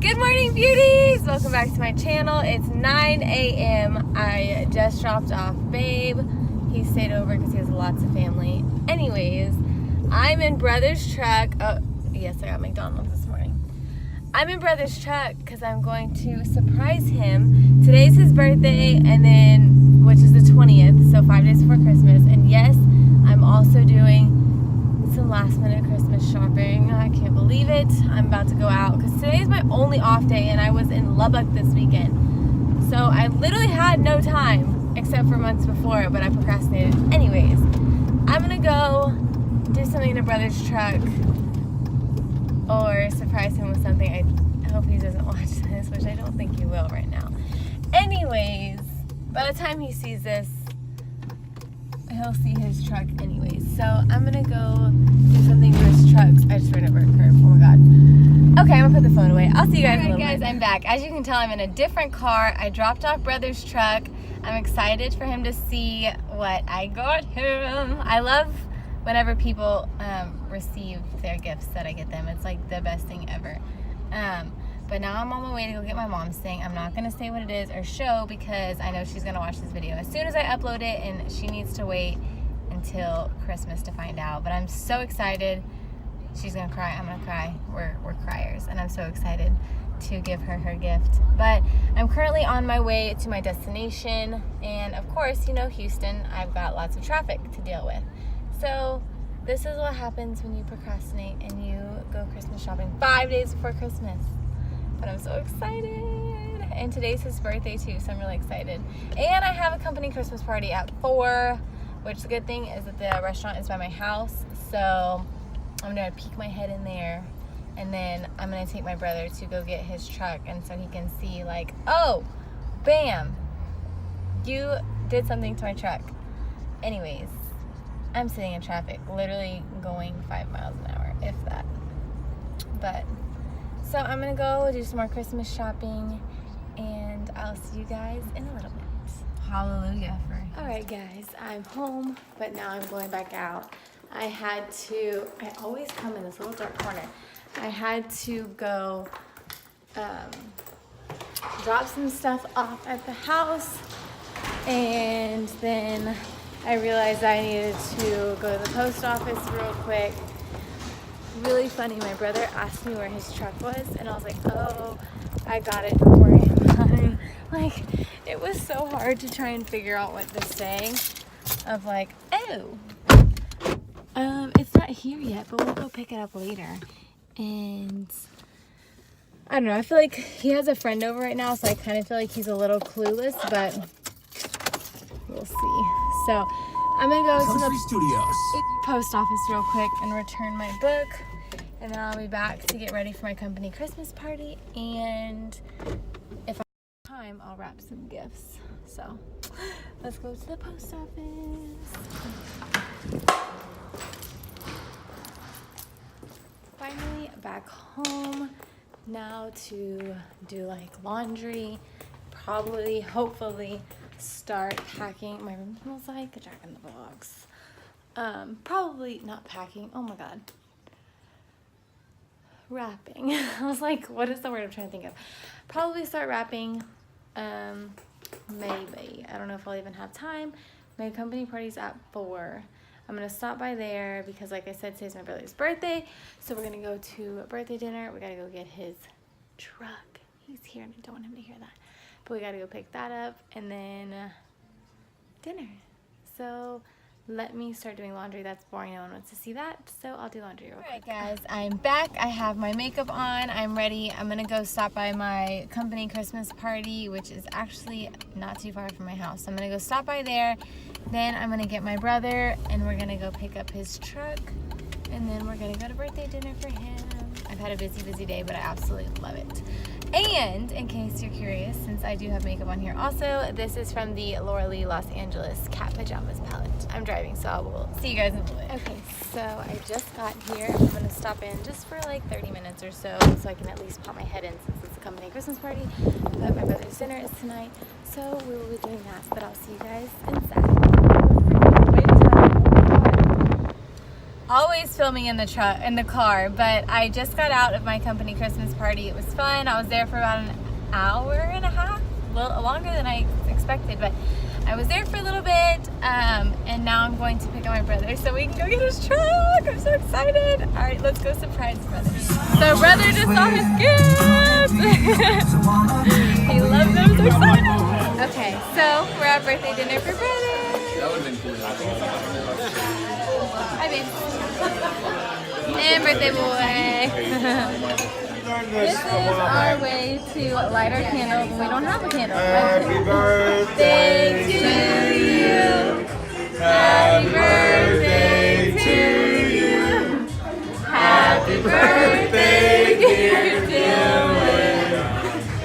Good morning, beauties! Welcome back to my channel. It's 9 a.m. I just dropped off Babe. He stayed over because he has lots of family. Anyways, I'm in Brother's truck. Oh, yes, I got McDonald's this morning. I'm in Brother's truck because I'm going to surprise him. Today's his birthday, and then, which is the 20th, so 5 days before Christmas. And yes, I'm also doing some last minute Christmas shopping. I can't believe it. I'm about to go out because today is my only off day and I was in Lubbock this weekend. So I literally had no time except for months before, but I procrastinated. Anyways, I'm gonna go do something in a Brother's truck or surprise him with something. I hope he doesn't watch this, which I don't think he will right now. Anyways, by the time he sees this, he'll see his truck anyways. So I'm gonna go do something for his trucks. I just ran over a curb. Oh my god. Okay, I'm gonna put the phone away. I'll see you guys in a little bit. I'm back. As you can tell, I'm in a different car. I dropped off Brother's truck. I'm excited for him to see what I got him. I love whenever people receive their gifts that I get them. It's like the best thing ever. But now I'm on my way to go get my mom's thing. I'm not going to say what it is or show because I know she's going to watch this video as soon as I upload it, and she needs to wait until Christmas to find out. But I'm so excited. She's going to cry. I'm going to cry. We're criers, and I'm so excited to give her her gift. But I'm currently on my way to my destination, and of course, you know, Houston, I've got lots of traffic to deal with. So this is what happens when you procrastinate and you go Christmas shopping 5 days before Christmas. But I'm so excited. And today's his birthday too, so I'm really excited. And I have a company Christmas party at 4, which the good thing is that the restaurant is by my house. So I'm gonna peek my head in there, and then I'm gonna take my brother to go get his truck, and so he can see like, oh, bam, you did something to my truck. Anyways, I'm sitting in traffic, literally going 5 miles an hour, if that. But so I'm gonna go do some more Christmas shopping, and I'll see you guys in a little bit. Hallelujah. Alright guys, I'm home, but now I'm going back out. I always come in this little dark corner. I had to go drop some stuff off at the house, and then I realized I needed to go to the post office real quick. Really funny, my brother asked me where his truck was, and I was like, oh, I got it, don't worry about it. Like, it was so hard to try and figure out what to say of like, oh, it's not here yet, but we'll go pick it up later. And I don't know, I feel like he has a friend over right now, so I kind of feel like he's a little clueless, but we'll see. So I'm gonna go to the post office real quick and return my book, and then I'll be back to get ready for my company Christmas party, and if I have time, I'll wrap some gifts. So let's go to the post office. Finally back home now to do like laundry, probably, hopefully start packing. My room smells like a Jack in the Box. Probably not packing. Oh my god. Wrapping. I was like, what is the word I'm trying to think of? Probably start wrapping. Maybe. I don't know if I'll even have time. My company party's at 4. I'm gonna stop by there because, like I said, today's my brother's birthday. So we're gonna go to a birthday dinner. We gotta go get his truck. He's here and I don't want him to hear that. But we gotta go pick that up, and then dinner. So let me start doing laundry. That's boring, no one wants to see that, so I'll do laundry real quick. Alright guys, I'm back. I have my makeup on, I'm ready. I'm gonna go stop by my company Christmas party, which is actually not too far from my house. So I'm gonna go stop by there, then I'm gonna get my brother, and we're gonna go pick up his truck, and then we're gonna go to birthday dinner for him. I've had a busy day, but I absolutely love it. And in case you're curious, since I do have makeup on here also, this is from the Laura Lee Los Angeles Cat Pajamas palette. I'm driving, so I will see you guys in a little bit. Okay, so I just got here. I'm going to stop in just for like 30 minutes or so I can at least pop my head in since it's a company Christmas party. But my brother's dinner is tonight, so we will be doing that. But I'll see you guys inside. always filming in the car, but I just got out of my company Christmas party. It was fun. I was there for about an hour and a half, a little longer than I expected, but I was there for a little bit, and now I'm going to pick up my brother so we can go get his truck. I'm so excited. All right, let's go surprise brother. So brother just saw his gift. He loves them, so excited. Okay, so we're at birthday dinner for brother. That would have been cool. Hi, babe. And birthday boy. This is our way to light our candles when we don't have a candle. Happy birthday to you. Happy birthday to you. Happy birthday, dear Dylan.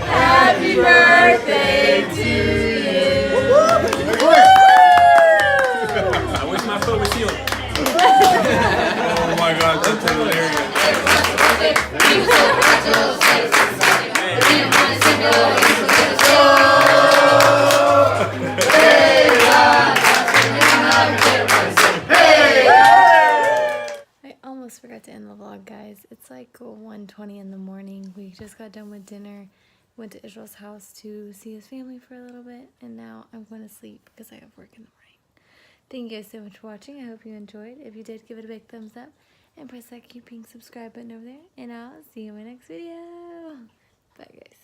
Happy birthday to you. I wish my foot was healed. Oh my God, that's hilarious. I almost forgot to end the vlog, guys. It's like 1:20 in the morning. We just got done with dinner. Went to Israel's house to see his family for a little bit, and now I'm going to sleep because I have work in the morning. Thank you guys so much for watching. I hope you enjoyed. If you did, give it a big thumbs up and press that cute pink subscribe button over there, and I'll see you in my next video. Bye, guys.